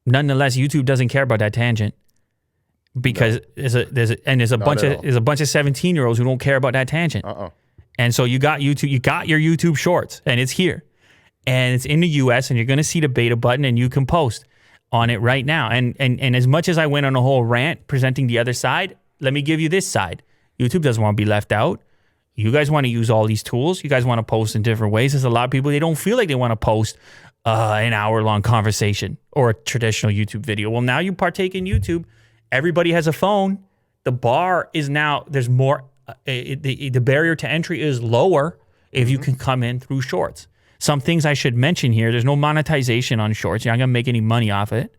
Nonetheless, YouTube doesn't care about that tangent because there's a bunch of 17-year-olds who don't care about that tangent. And so you got YouTube, you got your YouTube Shorts, and it's here, and it's in the US, and you're going to see the beta button, and you can post on it right now. And as much as I went on a whole rant presenting the other side, let me give you this side. YouTube doesn't want to be left out. You guys want to use all these tools. You guys want to post in different ways. There's a lot of people, they don't feel like they want to post an hour-long conversation or a traditional YouTube video. Well, now you partake in YouTube. Everybody has a phone. The bar is now, there's more, the barrier to entry is lower if you can come in through Shorts. Some things I should mention here. There's no monetization on Shorts. You're not going to make any money off it.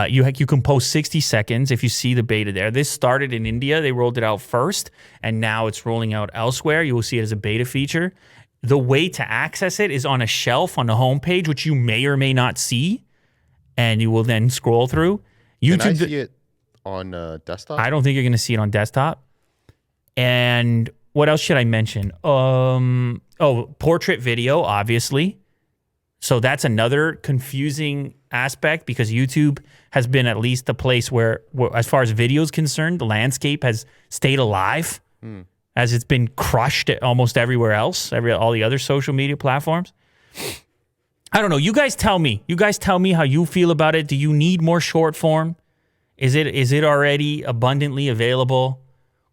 You can post 60 seconds if you see the beta there. This started in India. They rolled it out first, and now it's rolling out elsewhere. You will see it as a beta feature. The way to access it is on a shelf on the homepage, which you may or may not see, and you will then scroll through. YouTube, can I see it on desktop? I don't think you're going to see it on desktop. And what else should I mention? Portrait video, obviously. So that's another confusing aspect because YouTube has been at least the place where as far as video is concerned, the landscape has stayed alive as it's been crushed at almost everywhere else, all the other social media platforms. I don't know. You guys tell me. You guys tell me how you feel about it. Do you need more short form? Is it already abundantly available?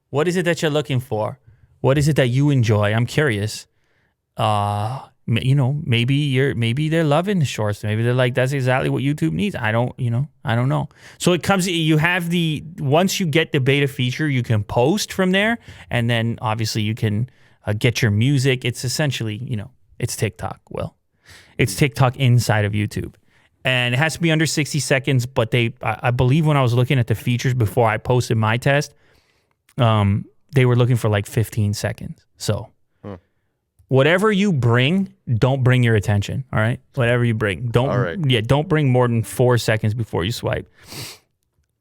What is it that you're looking for? What is it that you enjoy? I'm curious. Maybe they're loving the shorts. Maybe they're like, that's exactly what YouTube needs. I don't know. So it comes, you have once you get the beta feature, you can post from there. And then obviously you can get your music. It's essentially, it's TikTok. Well, it's TikTok inside of YouTube. And it has to be under 60 seconds. But I believe when I was looking at the features before I posted my test, they were looking for like 15 seconds. So whatever you bring, don't bring your attention. All right. Whatever you bring, don't bring more than 4 seconds before you swipe.